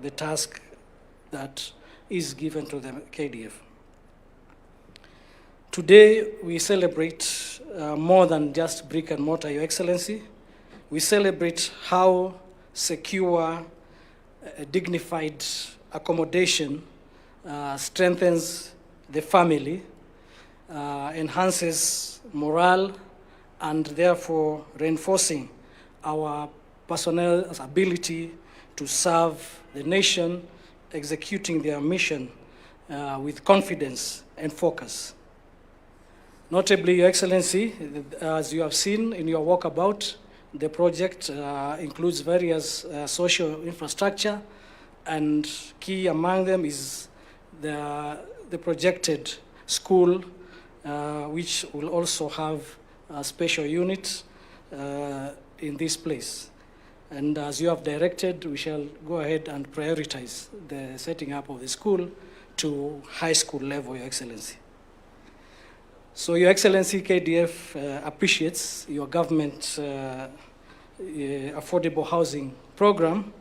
the task that is given to the KDF. Today, we celebrate more than just brick and mortar, Your Excellency. We celebrate how secure, dignified accommodation strengthens the family, enhances morale, and therefore reinforcing our personnel's ability to serve the nation, executing their mission with confidence and focus. Notably, Your Excellency, as you have seen in your walkabout, the project includes various social infrastructure, and key among them is the projected school, which will also have a special unit in this place. And as you have directed, we shall go ahead and prioritize the setting up of the school to high school level, Your Excellency. So, Your Excellency, KDF appreciates your government affordable housing program.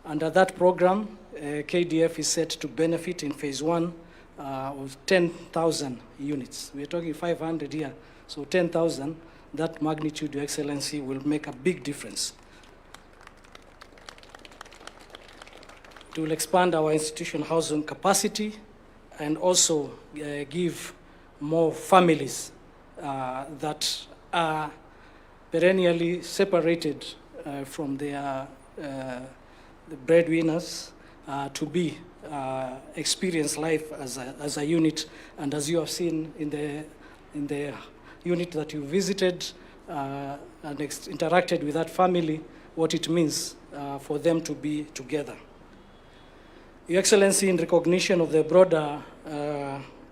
Under that program, KDF is set to benefit in phase 1 of 10,000 units. We're talking 500 here, so 10,000, that magnitude, Your Excellency, will make a big difference. It will expand our institution housing capacity and also give more families that are perennially separated from their the breadwinners to be experience life as a unit. And as you have seen in the unit that you visited and interacted with that family, what it means for them to be together. Your Excellency, in recognition of the broader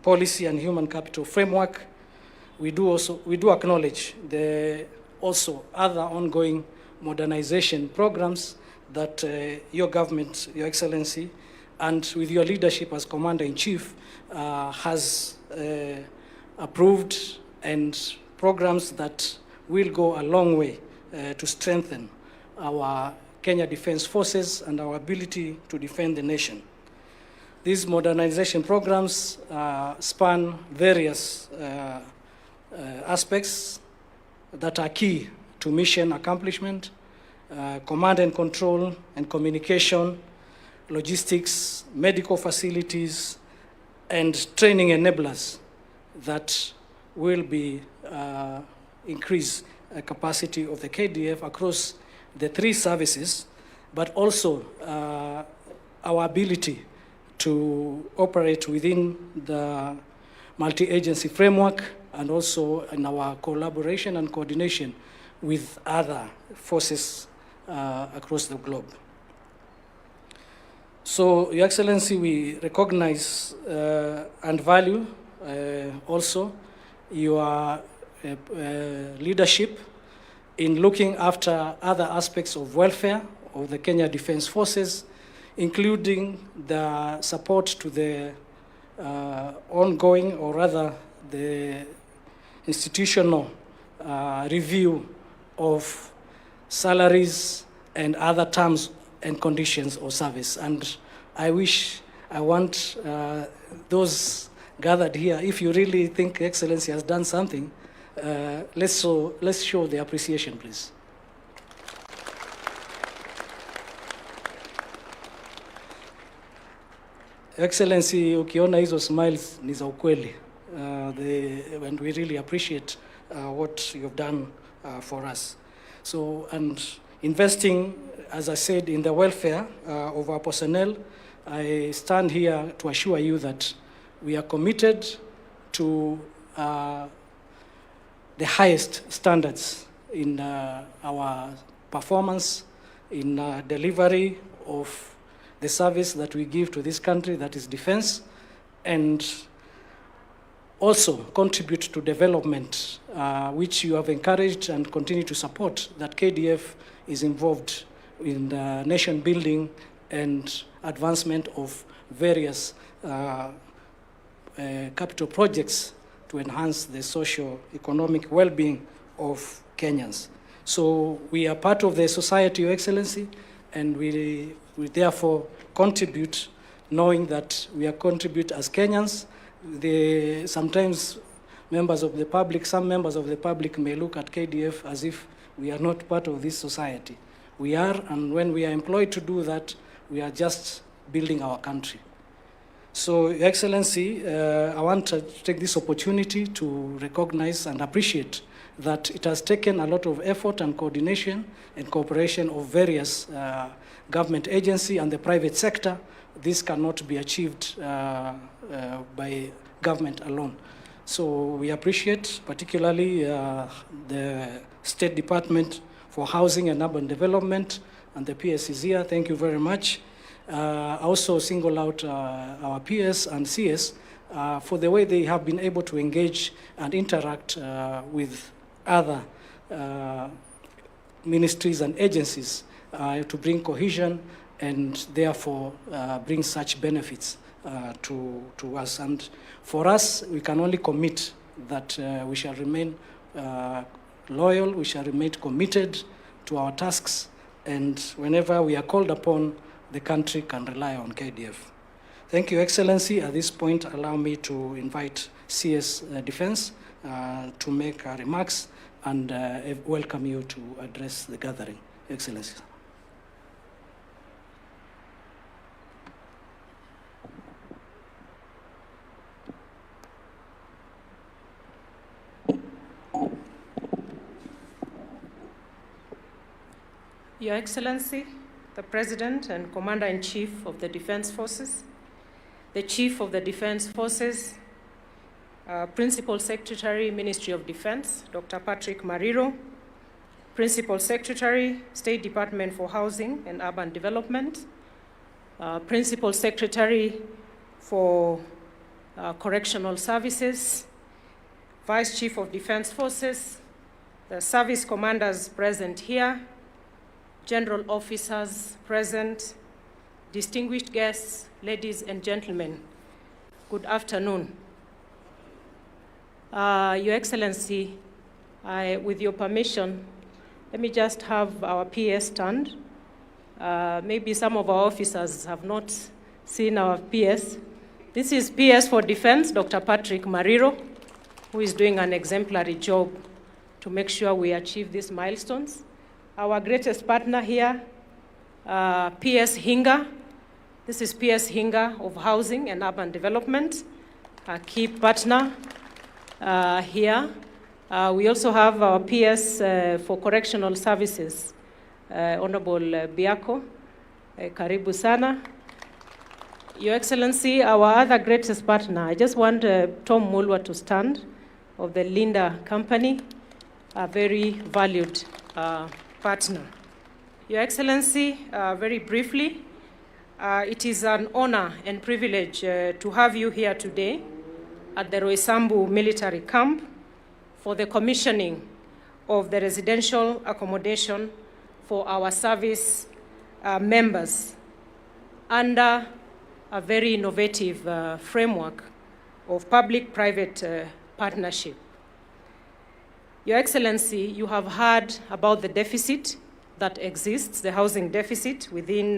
policy and human capital framework, we do acknowledge the also other ongoing modernization programs that your government, Your Excellency, and with your leadership as Commander-in-Chief, has approved, and programs that will go a long way to strengthen our Kenya Defence Forces and our ability to defend the nation. These modernization programs span various aspects that are key to mission accomplishment, command and control and communication, logistics, medical facilities, and training enablers that will be increase capacity of the KDF across the 3 services, but also our ability to operate within the multi-agency framework and also in our collaboration and coordination with other forces across the globe. So, Your Excellency, we recognize and value also your leadership in looking after other aspects of welfare of the Kenya Defence Forces, including the support to the ongoing, or rather the institutional review of salaries and other terms and conditions of service. And I want those gathered here, if you really think Excellency has done something, let's show the appreciation, please. Excellency, ukiona hizo smiles ni za ukweli, and we really appreciate what you've done for us. So, and investing, as I said, in the welfare of our personnel, I stand here to assure you that we are committed to the highest standards in our performance, in delivery of the service that we give to this country, that is defense, and also contribute to development, which you have encouraged and continue to support, that KDF is involved in nation building and advancement of various capital projects to enhance the socio-economic well-being of Kenyans. So we are part of the society, Your Excellency, and we therefore contribute, knowing that we contribute as Kenyans. Sometimes some members of the public may look at KDF as if we are not part of this society. We are, and when we are employed to do that, we are just building our country. So, Your Excellency, I want to take this opportunity to recognize and appreciate that it has taken a lot of effort and coordination and cooperation of various government agencies and the private sector. This cannot be achieved by government alone. So we appreciate particularly the State Department for Housing and Urban Development and the PS is here. Thank you very much. Also single out our PS and CS for the way they have been able to engage and interact with other ministries and agencies to bring cohesion and therefore bring such benefits to us. And for us, we can only commit that we shall remain loyal, we shall remain committed to our tasks, and whenever we are called upon, the country can rely on KDF. Thank you, Excellency. At this point, allow me to invite CS Defense to make remarks and welcome you to address the gathering. Excellency. Your Excellency, the President and Commander-in-Chief of the Defense Forces, the Chief of the Defense Forces, Principal Secretary, Ministry of Defense, Dr. Patrick Mariro, Principal Secretary, State Department for Housing and Urban Development, Principal Secretary for Correctional Services, Vice Chief of Defense Forces, the service commanders present here, general officers present, distinguished guests, ladies and gentlemen, good afternoon. Your Excellency, with your permission, let me just have our PS stand. Maybe some of our officers have not seen our PS. This is PS for Defense, Dr. Patrick Mariro, who is doing an exemplary job to make sure we achieve these milestones. Our greatest partner here, PS Hinga. This is PS Hinga of Housing and Urban Development, a key partner here. We also have our PS for Correctional Services, Honorable Biako. Karibu sana. Your Excellency, our other greatest partner, I just want Tom Mulwa to stand, of the Linda Company, a very valued partner. Your Excellency, very briefly, it is an honor and privilege to have you here today at the Roysambu military camp for the commissioning of the residential accommodation for our service members under a very innovative framework of public-private partnership. Your Excellency, you have heard about the deficit that exists, the housing deficit within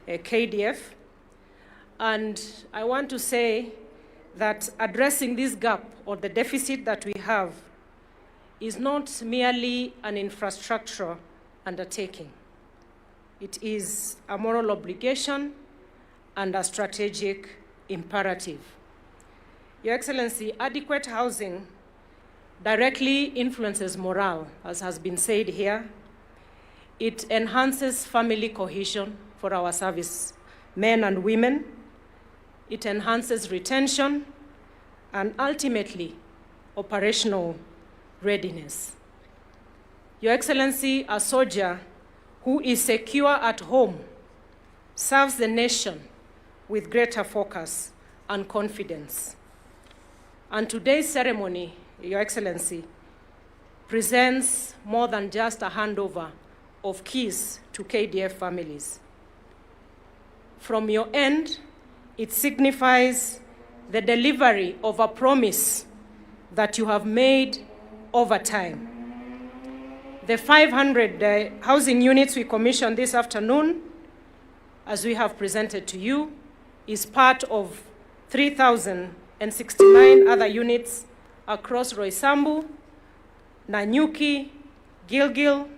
KDF. And I want to say that addressing this gap or the deficit that we have is not merely an infrastructure undertaking. It is a moral obligation and a strategic imperative. Your Excellency, adequate housing directly influences morale, as has been said here. It enhances family cohesion for our service men and women. It enhances retention and ultimately operational readiness. Your Excellency, a soldier who is secure at home serves the nation with greater focus and confidence. And today's ceremony, Your Excellency, presents more than just a handover of keys to KDF families. From your end, it signifies the delivery of a promise that you have made over time. The 500 housing units we commissioned this afternoon, as we have presented to you, is part of 3,069 other units across Roysambu, Nanyuki, Gilgil,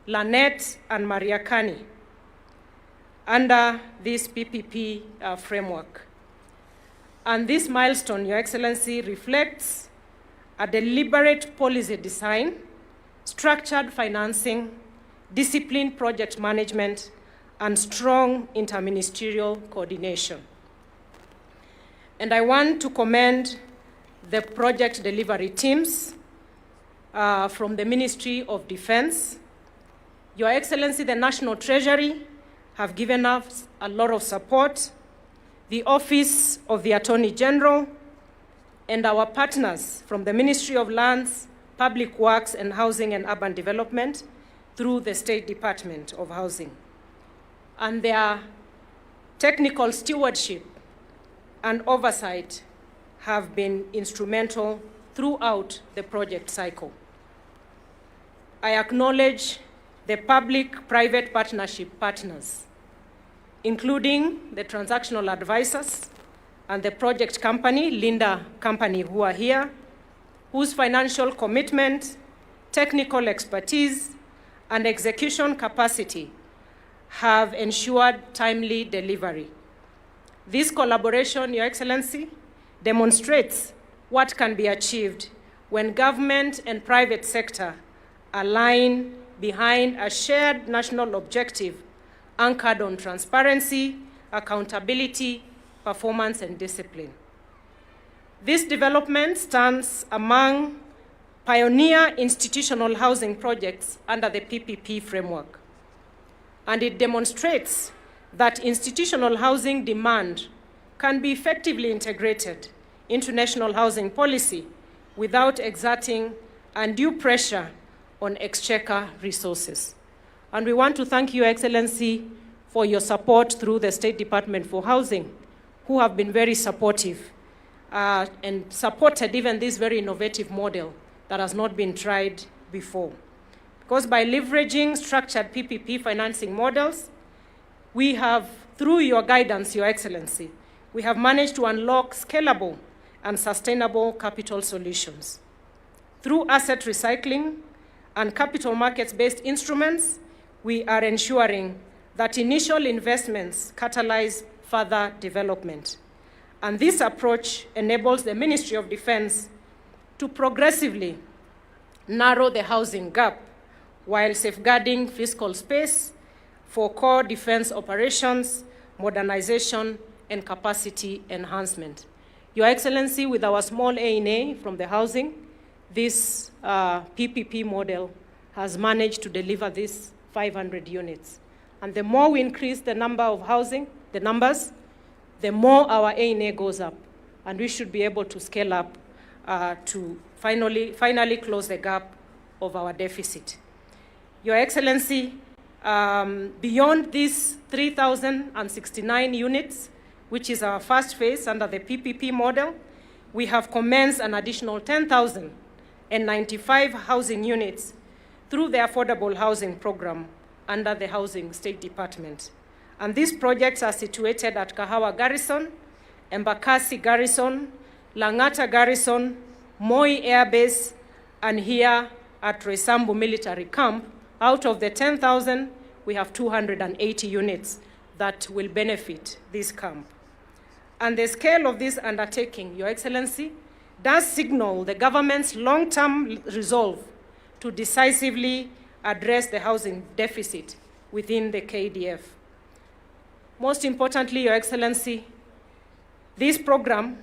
Lanet, and Mariakani under this PPP framework. And this milestone, Your Excellency, reflects a deliberate policy design, structured financing, disciplined project management, and strong interministerial coordination. And I want to commend the project delivery teams from the Ministry of Defense. Your Excellency, the National Treasury have given us a lot of support, the Office of the Attorney General, and our partners from the Ministry of Lands, Public Works, and Housing and Urban Development through the State Department of Housing. And their technical stewardship and oversight have been instrumental throughout the project cycle. I acknowledge the public-private partnership partners, including the transactional advisors and the project company, Linda Company, who are here, whose financial commitment, technical expertise, and execution capacity have ensured timely delivery. This collaboration, Your Excellency, demonstrates what can be achieved when government and private sector align behind a shared national objective anchored on transparency, accountability, performance, and discipline. This development stands among pioneer institutional housing projects under the PPP framework, and it demonstrates that institutional housing demand can be effectively integrated into national housing policy without exerting undue pressure on exchequer resources. And we want to thank you, Excellency, for your support through the State Department for Housing, who have been very supportive and supported even this very innovative model that has not been tried before. Because by leveraging structured PPP financing models, we have, through your guidance, Your Excellency, we have managed to unlock scalable and sustainable capital solutions. Through asset recycling and capital markets-based instruments, we are ensuring that initial investments catalyze further development. And this approach enables the Ministry of Defense to progressively narrow the housing gap while safeguarding fiscal space for core defense operations, modernization, and capacity enhancement. Your Excellency, with our small A&A from the housing, this PPP model has managed to deliver these 500 units. And the more we increase the number of housing, the numbers, the more our A&A goes up. And we should be able to scale up to finally close the gap of our deficit. Your Excellency, beyond these 3,069 units, which is our first phase under the PPP model, we have commenced an additional 10,095 housing units through the Affordable Housing Program under the Housing State Department. And these projects are situated at Kahawa Garrison, Embakasi Garrison, Langata Garrison, Moi Air Base, and here at Roysambu Military Camp. Out of the 10,000, we have 280 units that will benefit this camp. And the scale of this undertaking, Your Excellency, does signal the government's long-term resolve to decisively address the housing deficit within the KDF. Most importantly, Your Excellency, this program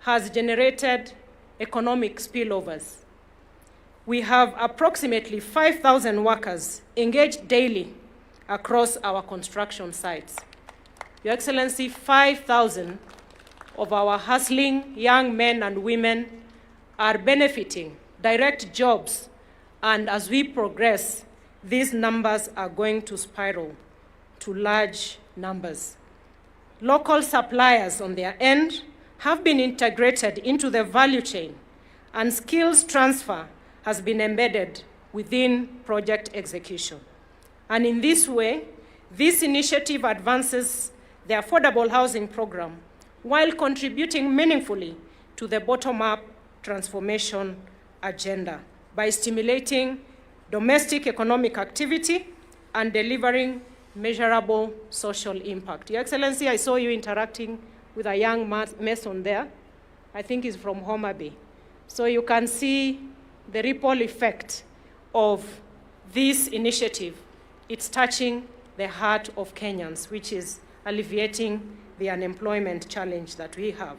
has generated economic spillovers. We have approximately 5,000 workers engaged daily across our construction sites. Your Excellency, 5,000 of our hustling young men and women are benefiting direct jobs, and as we progress, these numbers are going to spiral to large numbers. Local suppliers on their end have been integrated into the value chain, and skills transfer has been embedded within project execution. And in this way, this initiative advances the affordable housing program while contributing meaningfully to the bottom-up transformation agenda by stimulating domestic economic activity and delivering measurable social impact. Your Excellency, I saw you interacting with a young mason there. I think he's from Homa Bay. So you can see the ripple effect of this initiative. It's touching the heart of Kenyans, which is alleviating the unemployment challenge that we have.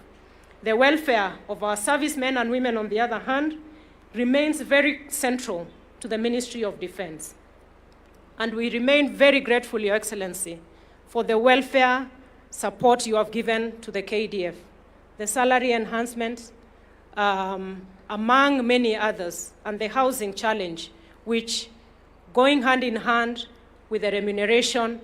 The welfare of our servicemen and women, on the other hand, remains very central to the Ministry of Defense. And we remain very grateful, Your Excellency, for the welfare support you have given to the KDF, the salary enhancement, among many others, and the housing challenge, which, going hand in hand with the remuneration,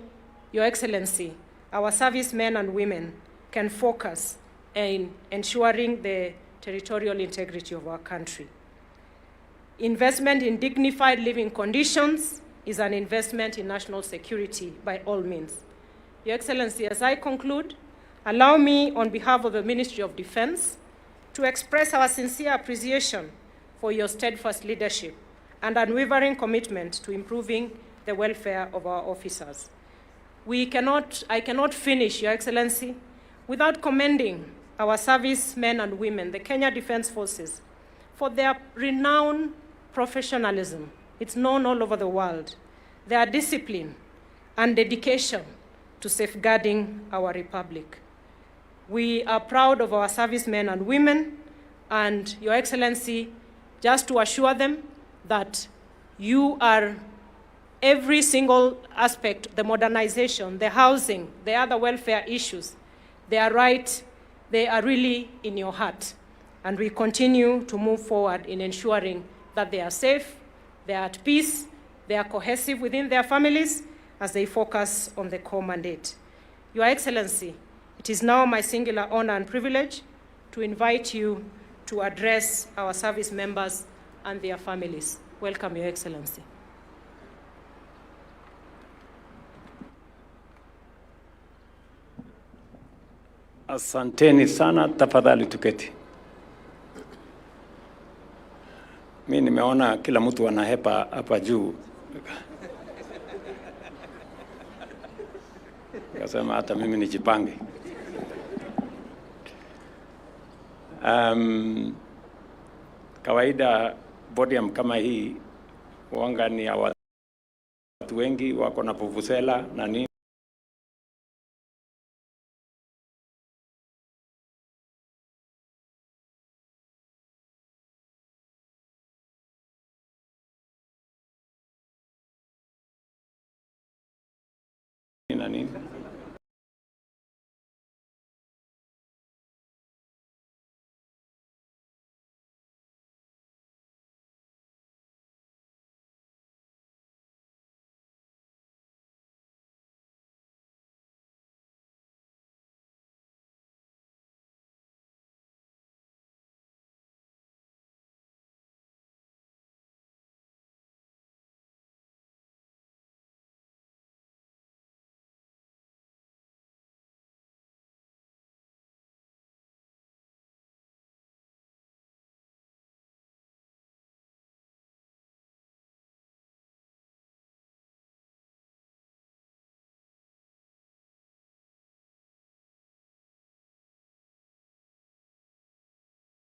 Your Excellency, our servicemen and women can focus in ensuring the territorial integrity of our country. Investment in dignified living conditions is an investment in national security by all means. Your Excellency, as I conclude, allow me, on behalf of the Ministry of Defense, to express our sincere appreciation for your steadfast leadership and unwavering commitment to improving the welfare of our officers. I cannot finish, Your Excellency, without commending our servicemen and women, the Kenya Defense Forces, for their renowned professionalism. It's known all over the world. Their discipline and dedication to safeguarding our republic. We are proud of our servicemen and women, and Your Excellency, just to assure them that you are every single aspect, the modernization, the housing, the other welfare issues, they are really in your heart. And we continue to move forward in ensuring that they are safe, they are at peace, they are cohesive within their families as they focus on the core mandate. Your Excellency, it is now my singular honor and privilege to invite you to address our service members and their families. Welcome, Your Excellency. Asanteni sana, tafadhali tuketi. Mimi nimeona kila mtu anahepa hapa juu. Kasema hata mimi nijipange. Kawaida podium kama hii wanga ni ya watu wengi wako na vuvuzela na nini.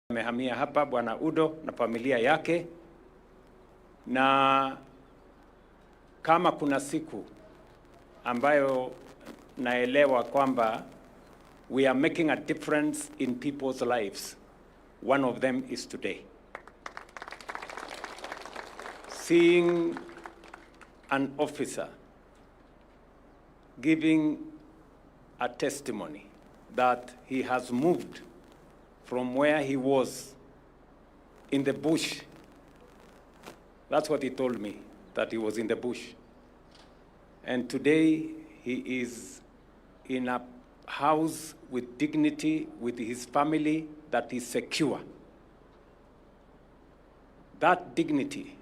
Amehamia hapa Bwana Udo na familia yake, na kama kuna siku ambayo naelewa kwamba we are making a difference in people's lives, one of them is today. Seeing an officer giving a testimony that he has moved from where he was in the bush. That's what he told me, that he was in the bush. And today he is in a house with dignity, with his family that is secure. That dignity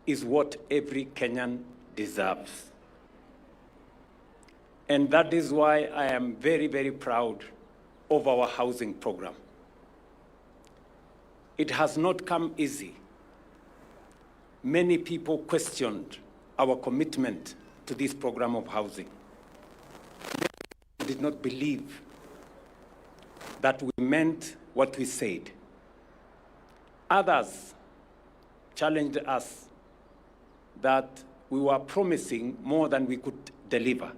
is what every Kenyan deserves. And that is why I am very, very proud of our housing program. It has not come easy. Many people questioned our commitment to this program of housing. They did not believe that we meant what we said. Others challenged us that we were promising more than we could deliver.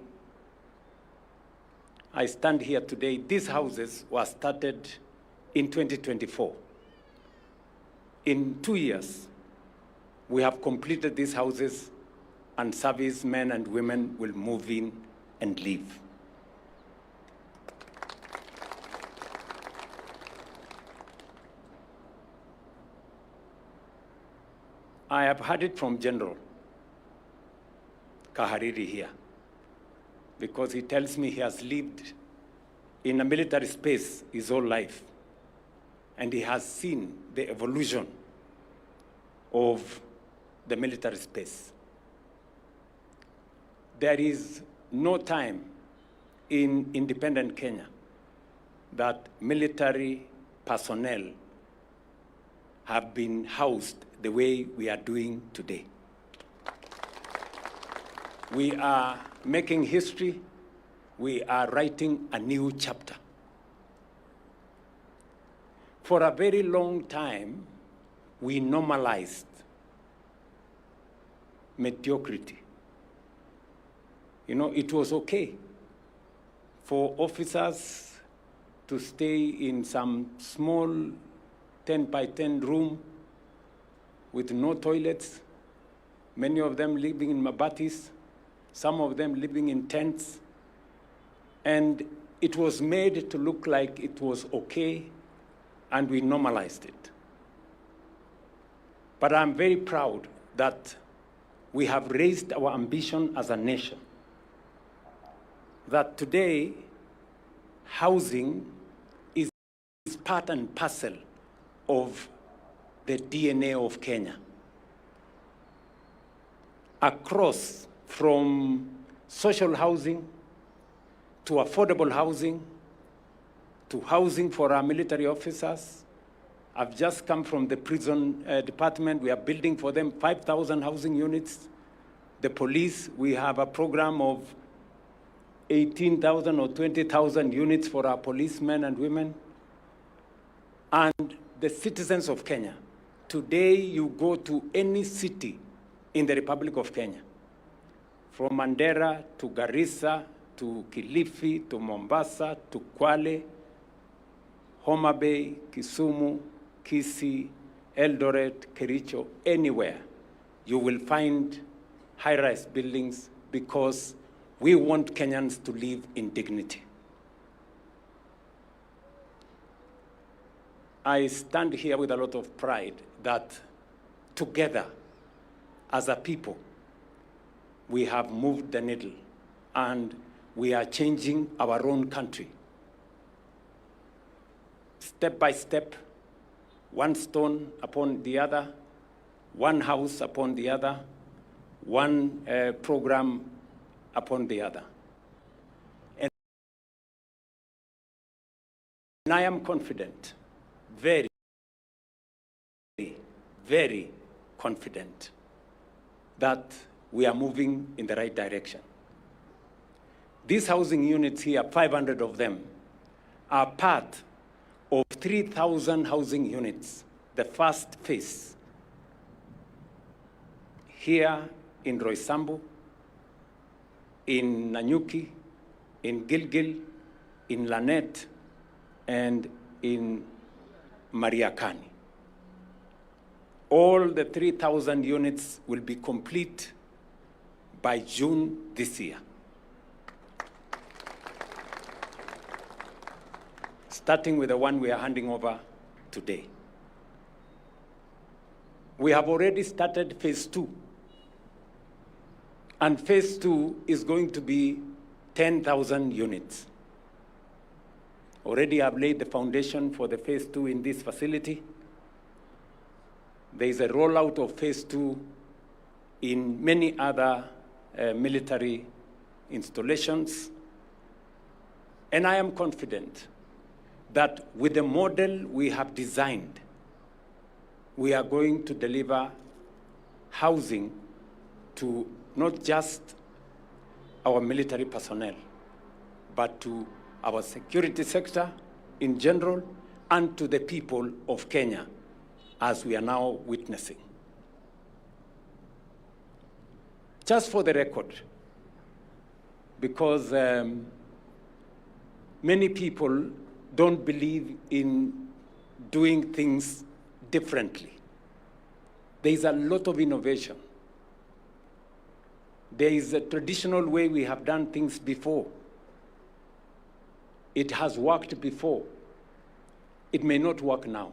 I stand here today. These houses were started in 2024. In 2 years, we have completed these houses, and servicemen and women will move in and live. I have heard it from General Kahariri here, because he tells me he has lived in a military space his whole life, and he has seen the evolution of the military space. There is no time in independent Kenya that military personnel have been housed the way we are doing today. We are making history. We are writing a new chapter. For a very long time, we normalized mediocrity. You know, it was okay for officers to stay in some small 10 by 10 room with no toilets, many of them living in mabatis, some of them living in tents, and it was made to look like it was okay, and we normalized it. But I'm very proud that we have raised our ambition as a nation, that today housing is part and parcel of the DNA of Kenya. Across from social housing to affordable housing to housing for our military officers. I've just come from the prison department. We are building for them 5,000 housing units. The police, we have a program of 18,000 or 20,000 units for our policemen and women. And the citizens of Kenya, today you go to any city in the Republic of Kenya, from Mandera to Garissa to Kilifi to Mombasa to Kwale, Homa Bay, Kisumu, Kisii, Eldoret, Kericho, anywhere, you will find high-rise buildings because we want Kenyans to live in dignity. I stand here with a lot of pride that together, as a people, we have moved the needle and we are changing our own country. Step by step, one stone upon the other, one house upon the other, one program upon the other. And I am confident, very, very confident that we are moving in the right direction. These housing units here, 500 of them, are part of 3,000 housing units, the first phase, here in Roysambu, in Nanyuki, in Gilgil, in Lanet, and in Mariakani. All the 3,000 units will be complete by June this year. Starting with the one we are handing over today. We have already started phase 2. And phase 2 is going to be 10,000 units. Already I've laid the foundation for the phase 2 in this facility. There is a rollout of phase 2 in many other military installations. And I am confident that with the model we have designed, we are going to deliver housing to not just our military personnel, but to our security sector in general and to the people of Kenya, as we are now witnessing. Just for the record, because many people don't believe in doing things differently. There is a lot of innovation. There is a traditional way we have done things before. It has worked before. It may not work now,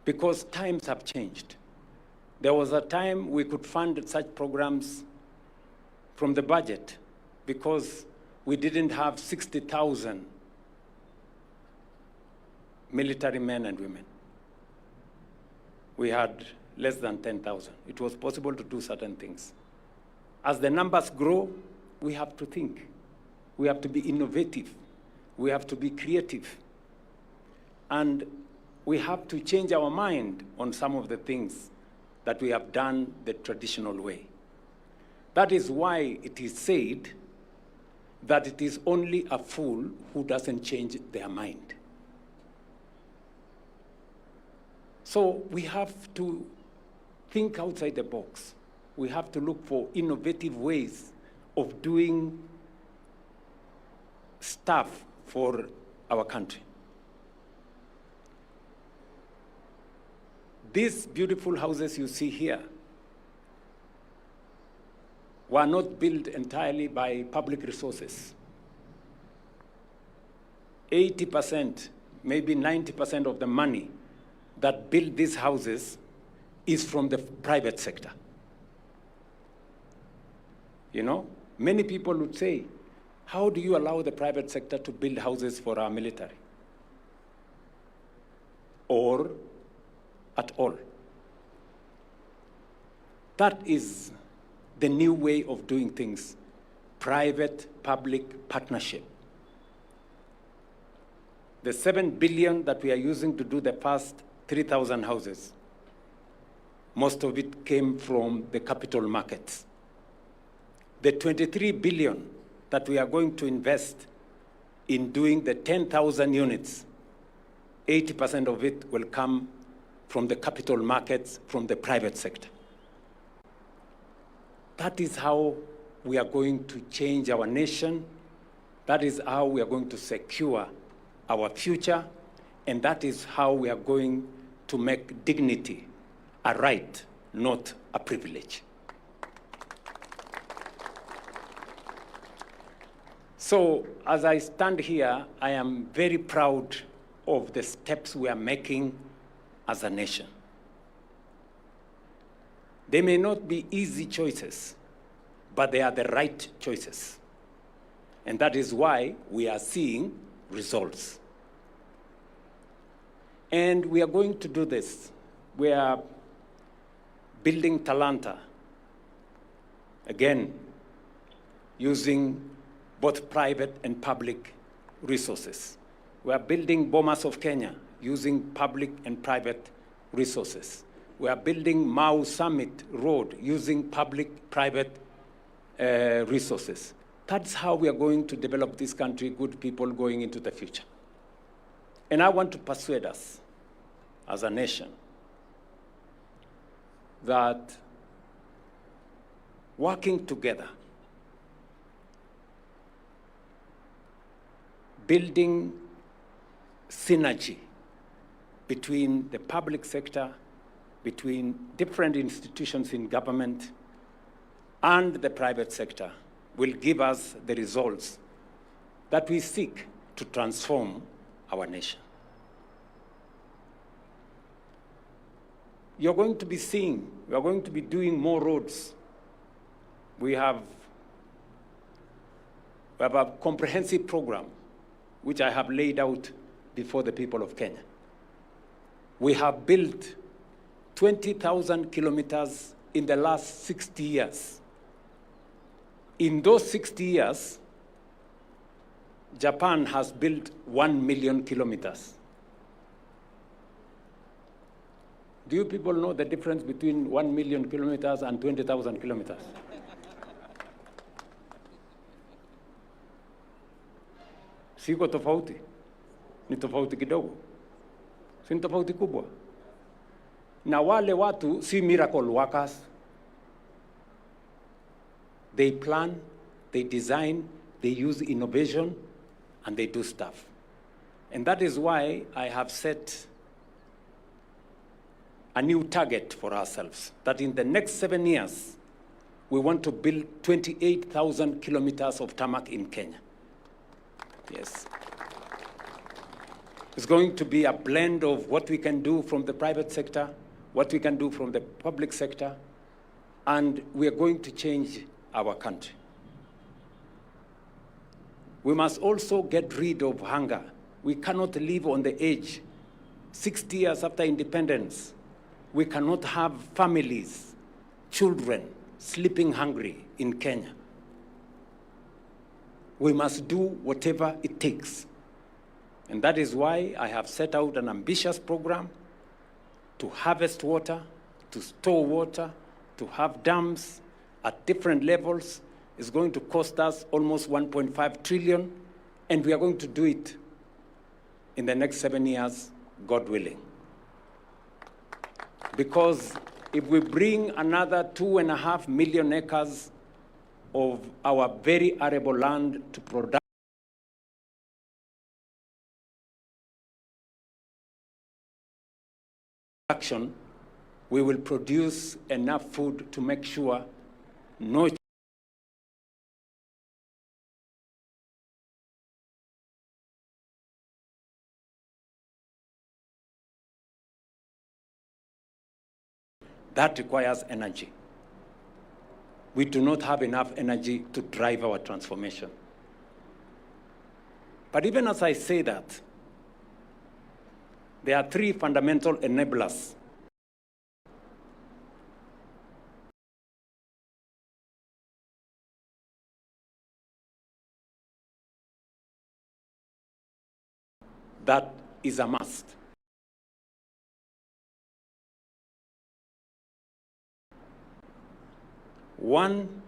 because times have changed. There was a time we could fund such programs from the budget because we didn't have 60,000 military men and women. We had less than 10,000. It was possible to do certain things. As the numbers grow, we have to think. We have to be innovative. We have to be creative. And we have to change our mind on some of the things that we have done the traditional way. That is why it is said that it is only a fool who doesn't change their mind. So we have to think outside the box. We have to look for innovative ways of doing stuff for our country. These beautiful houses you see here were not built entirely by public resources. 80%, maybe 90% of the money that built these houses is from the private sector. You know, many people would say, how do you allow the private sector to build houses for our military? Or at all? That is the new way of doing things, private-public partnership. The 7 billion that we are using to do the first 3,000 houses, most of it came from the capital markets. The 23 billion that we are going to invest in doing the 10,000 units, 80% of it will come from the capital markets, from the private sector. That is how we are going to change our nation. That is how we are going to secure our future. And that is how we are going to make dignity a right, not a privilege. So as I stand here, I am very proud of the steps we are making as a nation. They may not be easy choices, but they are the right choices. And that is why we are seeing results. And we are going to do this. We are building Talanta, again, using both private and public resources. We are building Bomas of Kenya, using public and private resources. We are building Mau Summit Road, using public-private resources. That's how we are going to develop this country, good people going into the future. And I want to persuade us as a nation that working together, building synergy between the public sector, between different institutions in government, and the private sector will give us the results that we seek to transform our nation. You're going to be seeing, we are going to be doing more roads. We have a comprehensive program which I have laid out before the people of Kenya. We have built 20,000 kilometers in the last 60 years. In those 60 years, Japan has built 1 million kilometers. Do you people know the difference between 1 million kilometers and 20,000 kilometers? Siko tofauti? Ni tofauti kidogo? Si ni tofauti kubwa? Na wale watu si miracle workers. They plan, they design, they use innovation, and they do stuff. And that is why I have set a new target for ourselves, that in the next 7 years, we want to build 28,000 kilometers of tarmac in Kenya. Yes. It's going to be a blend of what we can do from the private sector, what we can do from the public sector, and we are going to change our country. We must also get rid of hunger. We cannot live on the edge. 60 years after independence, we cannot have families, children, sleeping hungry in Kenya. We must do whatever it takes. And that is why I have set out an ambitious program to harvest water, to store water, to have dams at different levels. It's going to cost us almost 1.5 trillion, and we are going to do it in the next 7 years, God willing. Because if we bring another 2.5 million acres of our very arable land to production, we will produce enough food to make sure no that requires energy. We do not have enough energy to drive our transformation. But even as I say that, there are 3 fundamental enablers that is a must. One